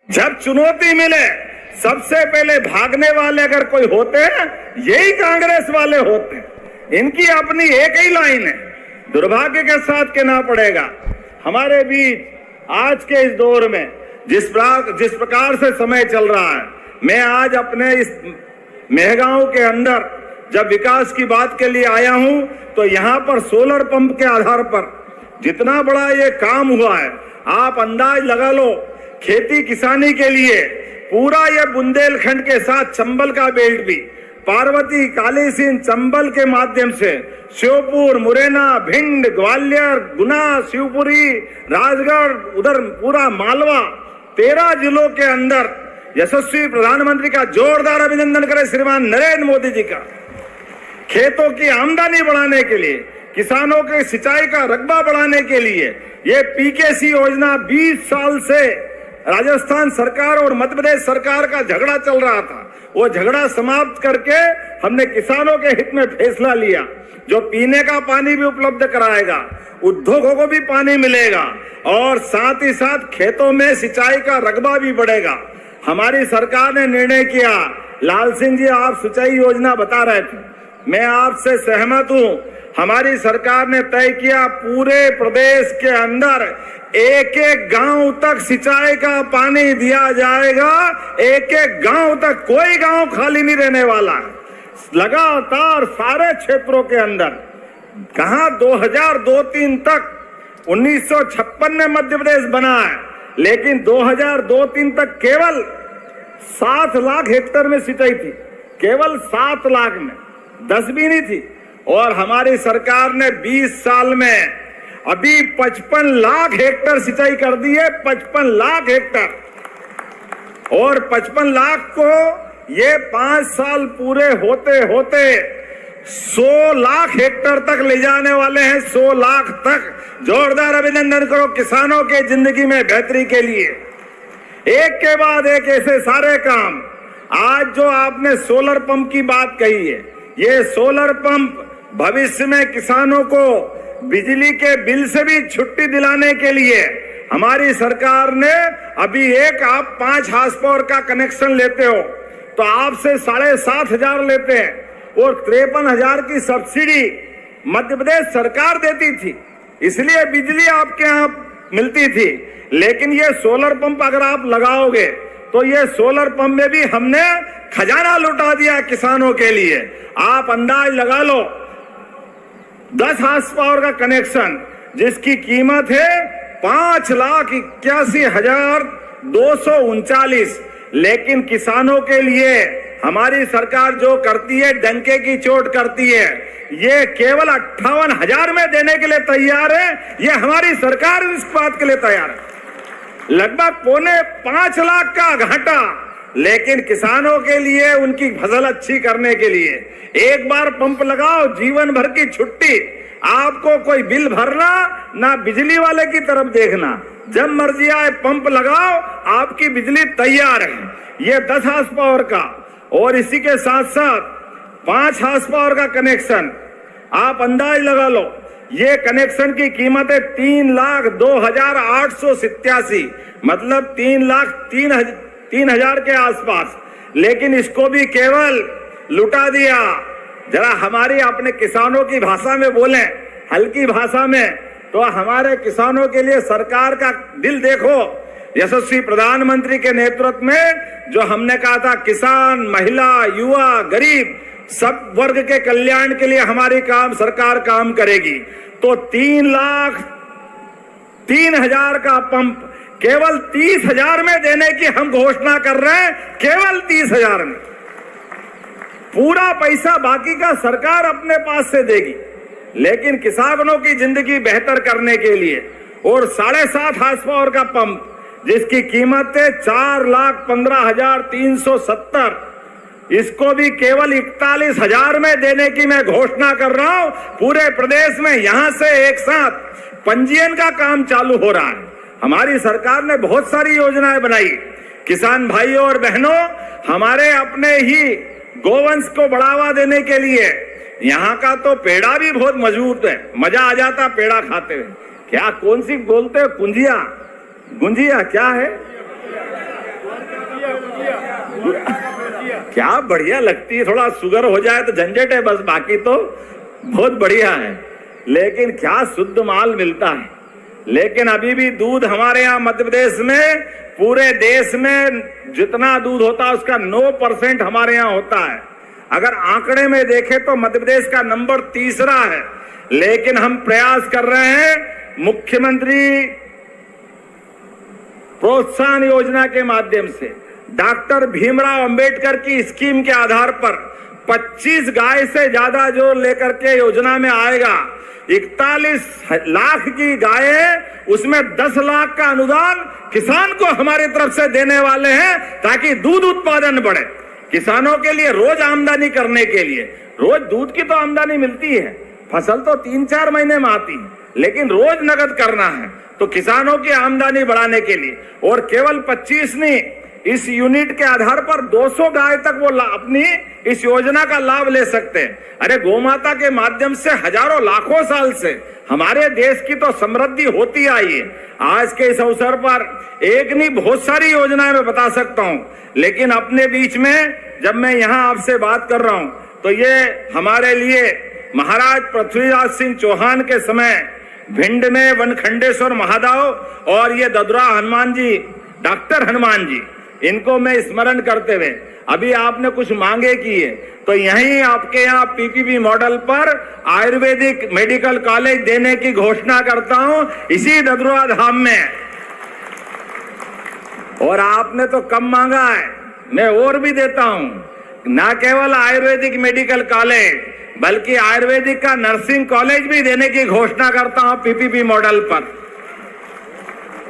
जब चुनौती मिले सबसे पहले भागने वाले अगर कोई होते हैं यही कांग्रेस वाले होते हैं। इनकी अपनी एक ही लाइन है, दुर्भाग्य के साथ कहना पड़ेगा। हमारे बीच आज के इस दौर में जिस प्रकार से समय चल रहा है, मैं आज अपने इस मेहगांव के अंदर जब विकास की बात के लिए आया हूं तो यहां पर सोलर पंप के आधार पर जितना बड़ा ये काम हुआ है, आप अंदाज लगा लो। खेती किसानी के लिए पूरा ये बुंदेलखंड के साथ चंबल का बेल्ट भी, पार्वती, काली सिंध, चंबल के माध्यम से श्योपुर, मुरैना, भिंड, ग्वालियर, गुना, शिवपुरी, राजगढ़, उधर पूरा मालवा, 13 जिलों के अंदर यशस्वी प्रधानमंत्री का जोरदार अभिनंदन करें श्रीमान नरेंद्र मोदी जी का। खेतों की आमदनी बढ़ाने के लिए, किसानों के सिंचाई का रकबा बढ़ाने के लिए ये पीकेसी योजना 20 साल से राजस्थान सरकार और मध्य प्रदेश सरकार का झगड़ा चल रहा था, वो झगड़ा समाप्त करके हमने किसानों के हित में फैसला लिया, जो पीने का पानी भी उपलब्ध कराएगा, उद्योगों को भी पानी मिलेगा और साथ ही साथ खेतों में सिंचाई का रकबा भी बढ़ेगा। हमारी सरकार ने निर्णय किया, लाल सिंह जी आप सिंचाई योजना बता रहे थे, मैं आपसे सहमत हूं। हमारी सरकार ने तय किया पूरे प्रदेश के अंदर एक एक गांव तक सिंचाई का पानी दिया जाएगा, एक एक गांव तक, कोई गांव खाली नहीं रहने वाला। लगातार सारे क्षेत्रों के अंदर, कहां 2002-03 तक, 1956 में मध्य प्रदेश बना है, लेकिन 2002-03 तक केवल 7 लाख हेक्टेयर में सिंचाई थी, केवल 7 लाख में, 10 भी नहीं थी। और हमारी सरकार ने 20 साल में अभी 55 लाख हेक्टेयर सिंचाई कर दी है, 55 लाख हेक्टेयर। और 55 लाख को ये 5 साल पूरे होते होते 100 लाख हेक्टेयर तक ले जाने वाले हैं, 100 लाख तक। जोरदार अभिनंदन करो किसानों के जिंदगी में बेहतरी के लिए। एक के बाद एक ऐसे सारे काम। आज जो आपने सोलर पंप की बात कही है, ये सोलर पंप भविष्य में किसानों को बिजली के बिल से भी छुट्टी दिलाने के लिए हमारी सरकार ने अभी आप 5 हार्स पावर का कनेक्शन लेते हो तो आपसे 7,500 लेते हैं और 53,000 की सब्सिडी मध्य प्रदेश सरकार देती थी, इसलिए बिजली आपके यहाँ मिलती थी। लेकिन ये सोलर पंप अगर आप लगाओगे तो ये सोलर पंप में भी हमने खजाना लुटा दिया किसानों के लिए। आप अंदाज लगा लो, 10 हार्स पावर का कनेक्शन जिसकी कीमत है 5,81,239, लेकिन किसानों के लिए हमारी सरकार जो करती है डंके की चोट करती है, ये केवल 58,000 में देने के लिए तैयार है। ये हमारी सरकार इस बात के लिए तैयार है, लगभग 4.25 लाख का घाटा, लेकिन किसानों के लिए उनकी फसल अच्छी करने के लिए एक बार पंप लगाओ, जीवन भर की छुट्टी, आपको कोई बिल भरना ना बिजली वाले की तरफ देखना, जब मर्जी आए पंप लगाओ, आपकी बिजली तैयार है। ये 10 हार्स पावर का और इसी के साथ साथ 5 हार्स पावर का कनेक्शन, आप अंदाज लगा लो, ये कनेक्शन की कीमत है 3,02,887, मतलब 3,03,000 के आसपास, लेकिन इसको भी केवल लुटा दिया। जरा हमारी अपने किसानों की भाषा में बोलें, हल्की भाषा में, तो हमारे किसानों के लिए सरकार का दिल देखो। यशस्वी प्रधानमंत्री के नेतृत्व में जो हमने कहा था किसान, महिला, युवा, गरीब सब वर्ग के कल्याण के लिए हमारी सरकार काम करेगी, तो 3,03,000 का पंप केवल 30,000 में देने की हम घोषणा कर रहे हैं, केवल 30,000 में। पूरा पैसा बाकी का सरकार अपने पास से देगी, लेकिन किसानों की जिंदगी बेहतर करने के लिए। और 7.5 हार्स पावर का पंप जिसकी कीमत है 4,15,370, इसको भी केवल 41,000 में देने की मैं घोषणा कर रहा हूं। पूरे प्रदेश में यहां से एक साथ पंजीयन का काम चालू हो रहा है। हमारी सरकार ने बहुत सारी योजनाएं बनाई। किसान भाइयों और बहनों, हमारे अपने ही गोवंश को बढ़ावा देने के लिए यहाँ का तो पेड़ा भी बहुत मजबूत है, मजा आ जाता पेड़ा खाते हुए। क्या कौन सी बोलते हो, गुंजिया, क्या है क्या बढ़िया लगती है, थोड़ा शुगर हो जाए तो झंझट है बस, बाकी तो बहुत बढ़िया है। लेकिन क्या शुद्ध माल मिलता है। लेकिन अभी भी दूध हमारे यहाँ मध्य प्रदेश में, पूरे देश में जितना दूध होता है उसका 9% हमारे यहाँ होता है। अगर आंकड़े में देखें तो मध्य प्रदेश का नंबर 3रा है। लेकिन हम प्रयास कर रहे हैं, मुख्यमंत्री प्रोत्साहन योजना के माध्यम से डॉक्टर भीमराव अंबेडकर की स्कीम के आधार पर 25 गाय से ज्यादा जो लेकर के योजना में आएगा, 41 लाख की गायें, उसमें 10 लाख का अनुदान किसान को हमारी तरफ से देने वाले हैं, ताकि दूध उत्पादन बढ़े। किसानों के लिए रोज आमदनी करने के लिए, रोज दूध की तो आमदनी मिलती है, फसल तो 3-4 महीने में आती है, लेकिन रोज नगद करना है तो किसानों की आमदनी बढ़ाने के लिए। और केवल 25 नहीं, इस यूनिट के आधार पर 200 गाय तक वो अपनी इस योजना का लाभ ले सकते हैं। अरे गोमाता के माध्यम से हजारों लाखों साल से हमारे देश की तो समृद्धि होती आई है। आज के इस अवसर पर एक नहीं बहुत सारी योजनाएं मैं बता सकता हूं, लेकिन अपने बीच में जब मैं यहां आपसे बात कर रहा हूं तो ये हमारे लिए महाराज पृथ्वीराज सिंह चौहान के समय भिंड में वनखंडेश्वर महादेव और ये ददुरा हनुमान जी, डॉक्टर हनुमान जी, इनको मैं स्मरण करते हुए अभी आपने कुछ मांगे की है तो यहीं आपके यहाँ पीपीपी मॉडल पर आयुर्वेदिक मेडिकल कॉलेज देने की घोषणा करता हूं इसी ददुरा धाम में। और आपने तो कम मांगा है, मैं और भी देता हूं, ना केवल आयुर्वेदिक मेडिकल कॉलेज बल्कि आयुर्वेदिक का नर्सिंग कॉलेज भी देने की घोषणा करता हूं पीपीपी मॉडल पर।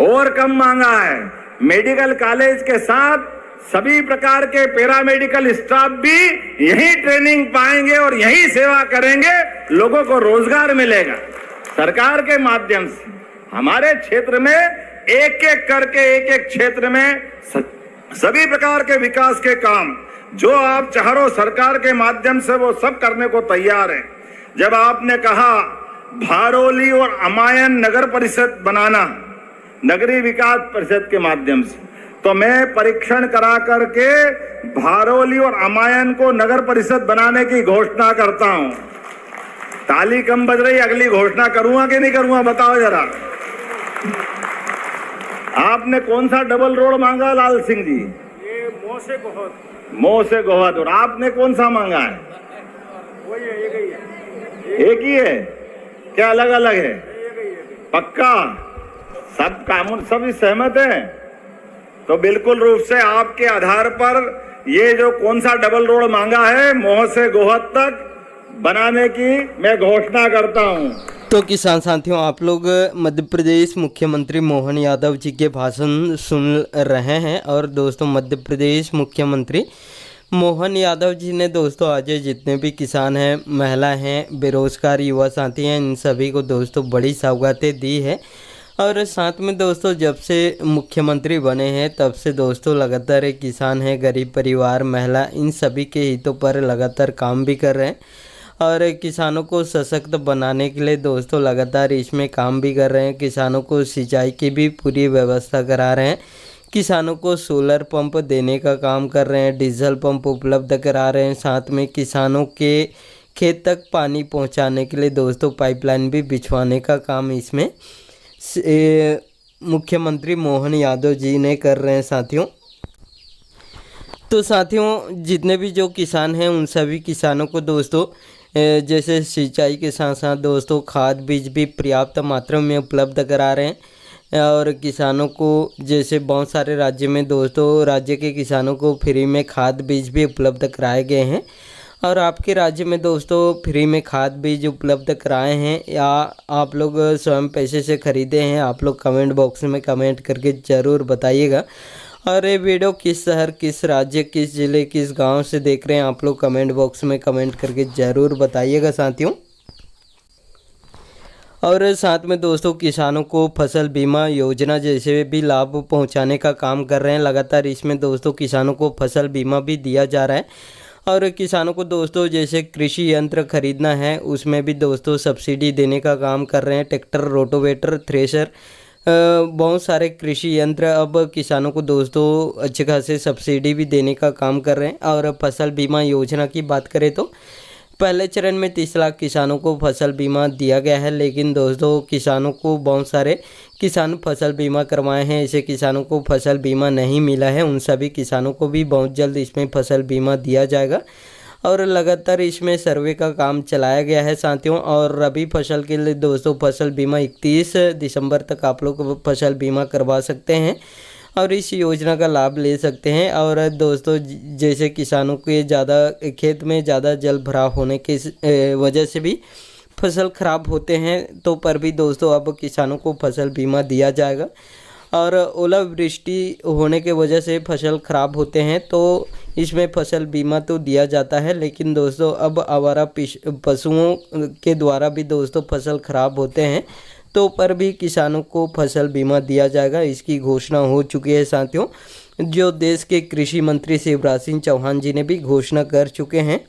और कम मांगा है, मेडिकल कॉलेज के साथ सभी प्रकार के पैरामेडिकल स्टाफ भी यही ट्रेनिंग पाएंगे और यही सेवा करेंगे, लोगों को रोजगार मिलेगा। सरकार के माध्यम से हमारे क्षेत्र में एक एक करके एक एक क्षेत्र में सभी प्रकार के विकास के काम जो आप चाह रहे हो सरकार के माध्यम से वो सब करने को तैयार है। जब आपने कहा भारोली और अमायन नगर परिषद बनाना, नगरीय विकास परिषद के माध्यम से, तो मैं परीक्षण करा करके भारोली और अमायन को नगर परिषद बनाने की घोषणा करता हूं। ताली कम बज रही, अगली घोषणा करूंगा कि नहीं करूंगा बताओ जरा। आपने कौन सा डबल रोड मांगा लाल सिंह जी? ये मोह से गोहद। और आपने कौन सा मांगा है? वही है, एक ही है क्या अलग अलग है? पक्का सब कानून सभी सहमत हैं? तो बिल्कुल रूप से आपके आधार पर ये जो कौन सा डबल रोड मांगा है मोह से गोहद तक बनाने की मैं घोषणा करता हूं। तो किसान साथियों, आप लोग मध्य प्रदेश मुख्यमंत्री मोहन यादव जी के भाषण सुन रहे हैं। और दोस्तों, मध्य प्रदेश मुख्यमंत्री मोहन यादव जी ने दोस्तों आज जितने भी किसान हैं, महिला हैं, बेरोजगार युवा साथी हैं, इन सभी को दोस्तों बड़ी सौगातें दी है। और साथ में दोस्तों जब से मुख्यमंत्री बने हैं तब से दोस्तों लगातार किसान हैं, गरीब परिवार, महिला, इन सभी के हितों पर लगातार काम भी कर रहे हैं। और किसानों को सशक्त बनाने के लिए दोस्तों लगातार इसमें काम भी कर रहे हैं। किसानों को सिंचाई की भी पूरी व्यवस्था करा रहे हैं, किसानों को सोलर पंप देने का काम कर रहे हैं, डीजल पंप उपलब्ध करा रहे हैं, साथ में किसानों के खेत तक पानी पहुंचाने के लिए दोस्तों पाइपलाइन भी बिछवाने का काम इसमें मुख्यमंत्री मोहन यादव जी ने कर रहे हैं साथियों। तो साथियों, जितने भी जो किसान हैं उन सभी किसानों को दोस्तों जैसे सिंचाई के साथ साथ दोस्तों खाद बीज भी पर्याप्त मात्रा में उपलब्ध करा रहे हैं। और किसानों को जैसे बहुत सारे राज्य में दोस्तों राज्य के किसानों को फ्री में खाद बीज भी उपलब्ध कराए गए हैं। और आपके राज्य में दोस्तों फ्री में खाद बीज उपलब्ध कराए हैं या आप लोग स्वयं पैसे से ख़रीदे हैं, आप लोग कमेंट बॉक्स में कमेंट करके ज़रूर बताइएगा। और ये वीडियो किस शहर, किस राज्य, किस ज़िले, किस गांव से देख रहे हैं आप लोग कमेंट बॉक्स में कमेंट करके ज़रूर बताइएगा साथियों। और साथ में दोस्तों किसानों को फसल बीमा योजना जैसे भी लाभ पहुंचाने का काम कर रहे हैं। लगातार इसमें दोस्तों किसानों को फसल बीमा भी दिया जा रहा है। और किसानों को दोस्तों जैसे कृषि यंत्र खरीदना है उसमें भी दोस्तों सब्सिडी देने का काम कर रहे हैं। ट्रैक्टर, रोटोवेटर, थ्रेशर बहुत सारे कृषि यंत्र अब किसानों को दोस्तों अच्छे खासे सब्सिडी भी देने का काम कर रहे हैं। और फसल बीमा योजना की बात करें तो पहले चरण में 30 लाख किसानों को फसल बीमा दिया गया है, लेकिन दोस्तों किसानों को बहुत सारे किसान फसल बीमा करवाए हैं, ऐसे किसानों को फसल बीमा नहीं मिला है, उन सभी किसानों को भी बहुत जल्द इसमें फसल बीमा दिया जाएगा। और लगातार इसमें सर्वे का काम चलाया गया है साथियों। और रबी फसल के लिए दोस्तों फसल बीमा 31 दिसंबर तक आप लोग फसल बीमा करवा सकते हैं और इस योजना का लाभ ले सकते हैं। और दोस्तों जैसे किसानों के ज़्यादा खेत में ज़्यादा जल भराव होने की वजह से भी फसल खराब होते हैं, तो पर भी दोस्तों अब किसानों को फसल बीमा दिया जाएगा। और ओलावृष्टि होने के वजह से फसल खराब होते हैं तो इसमें फसल बीमा तो दिया जाता है, लेकिन दोस्तों अब आवारा पशुओं के द्वारा भी दोस्तों फसल खराब होते हैं तो पर भी किसानों को फसल बीमा दिया जाएगा। इसकी घोषणा हो चुकी है साथियों, जो देश के कृषि मंत्री शिवराज सिंह चौहान जी ने भी घोषणा कर चुके हैं।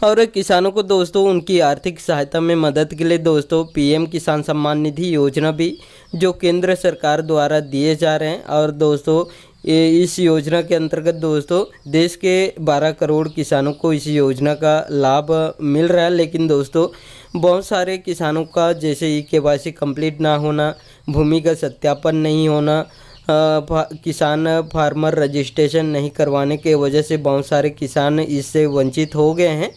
और किसानों को दोस्तों उनकी आर्थिक सहायता में मदद के लिए दोस्तों पीएम किसान सम्मान निधि योजना भी जो केंद्र सरकार द्वारा दिए जा रहे हैं। और दोस्तों इस योजना के अंतर्गत दोस्तों देश के 12 करोड़ किसानों को इस योजना का लाभ मिल रहा है, लेकिन दोस्तों बहुत सारे किसानों का जैसे KYC कंप्लीट ना होना, भूमि का सत्यापन नहीं होना, किसान फार्मर रजिस्ट्रेशन नहीं करवाने के वजह से बहुत सारे किसान इससे वंचित हो गए हैं।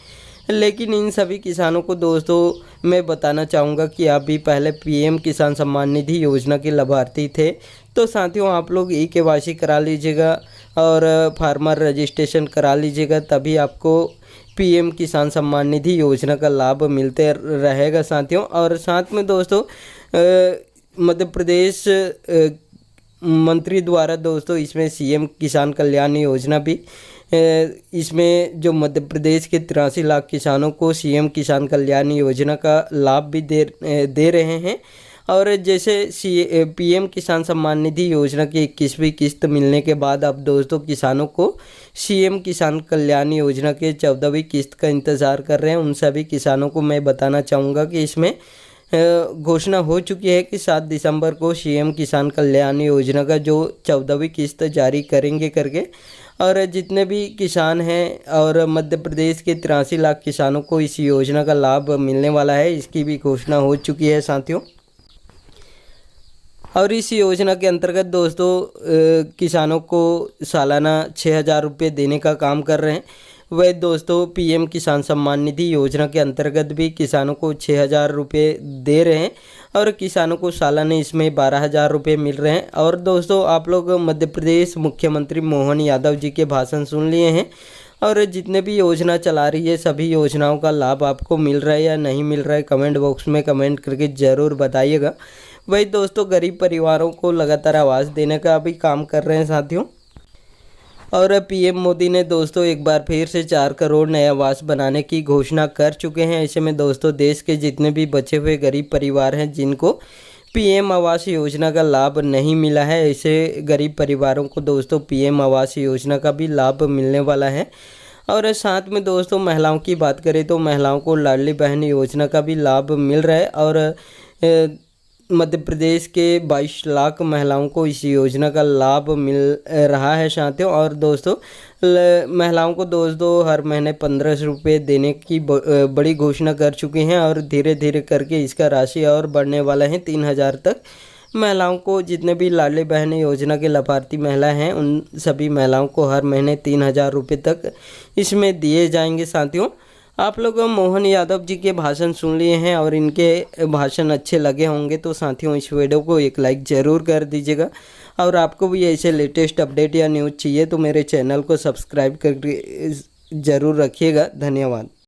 लेकिन इन सभी किसानों को दोस्तों मैं बताना चाहूँगा कि आप भी पहले पीएम किसान सम्मान निधि योजना के लाभार्थी थे तो साथियों आप लोग KYC करा लीजिएगा और फार्मर रजिस्ट्रेशन करा लीजिएगा, तभी आपको पीएम किसान सम्मान निधि योजना का लाभ मिलते रहेगा साथियों। और साथ में दोस्तों मध्य प्रदेश मंत्री द्वारा दोस्तों इसमें सीएम किसान कल्याण योजना भी इसमें जो मध्य प्रदेश के 83 लाख किसानों को सीएम किसान कल्याण योजना का लाभ भी दे रहे हैं। और जैसे पीएम किसान सम्मान निधि योजना की 21वीं किस्त मिलने के बाद अब दोस्तों किसानों को सीएम किसान कल्याण योजना के 14वीं किस्त का इंतज़ार कर रहे हैं। उन सभी किसानों को मैं बताना चाहूँगा कि इसमें घोषणा हो चुकी है कि 7 दिसंबर को सीएम किसान कल्याण योजना का जो 14वीं किस्त जारी करेंगे करके। और जितने भी किसान हैं और मध्य प्रदेश के 83 लाख किसानों को इस योजना का लाभ मिलने वाला है, इसकी भी घोषणा हो चुकी है साथियों। और इस योजना के अंतर्गत दोस्तों किसानों को सालाना 6,000 रुपये देने का काम कर रहे हैं। वह दोस्तों पीएम किसान सम्मान निधि योजना के अंतर्गत भी किसानों को 6,000 रुपये दे रहे हैं और किसानों को सालाना इसमें 12,000 रुपये मिल रहे हैं। और दोस्तों आप लोग मध्य प्रदेश मुख्यमंत्री मोहन यादव जी के भाषण सुन लिए हैं और जितने भी योजना चला रही है सभी योजनाओं का लाभ आपको मिल रहा है या नहीं मिल रहा है कमेंट बॉक्स में कमेंट करके ज़रूर बताइएगा। वही दोस्तों गरीब परिवारों को लगातार आवाज़ देने का भी काम कर रहे हैं साथियों। और पीएम मोदी ने दोस्तों एक बार फिर से 4 करोड़ नए आवास बनाने की घोषणा कर चुके हैं। ऐसे में दोस्तों देश के जितने भी बचे हुए गरीब परिवार हैं जिनको पीएम आवास योजना का लाभ नहीं मिला है, ऐसे गरीब परिवारों को दोस्तों पीएम आवास योजना का भी लाभ मिलने वाला है। और साथ में दोस्तों महिलाओं की बात करें तो महिलाओं को लाडली बहन योजना का भी लाभ मिल रहा है। और मध्य प्रदेश के 22 लाख महिलाओं को इस योजना का लाभ मिल रहा है साथियों। और दोस्तों महिलाओं को दोस्तों हर महीने 1,500 रुपये देने की बड़ी घोषणा कर चुके हैं और धीरे धीरे करके इसका राशि और बढ़ने वाला है 3,000 तक। महिलाओं को जितने भी लाडली बहन योजना के लाभार्थी महिला हैं उन सभी महिलाओं को हर महीने 3,000 रुपये तक इसमें दिए जाएंगे साथियों। आप लोग मोहन यादव जी के भाषण सुन लिए हैं और इनके भाषण अच्छे लगे होंगे तो साथियों इस वीडियो को एक लाइक ज़रूर कर दीजिएगा। और आपको भी ऐसे लेटेस्ट अपडेट या न्यूज़ चाहिए तो मेरे चैनल को सब्सक्राइब करके ज़रूर रखिएगा। धन्यवाद।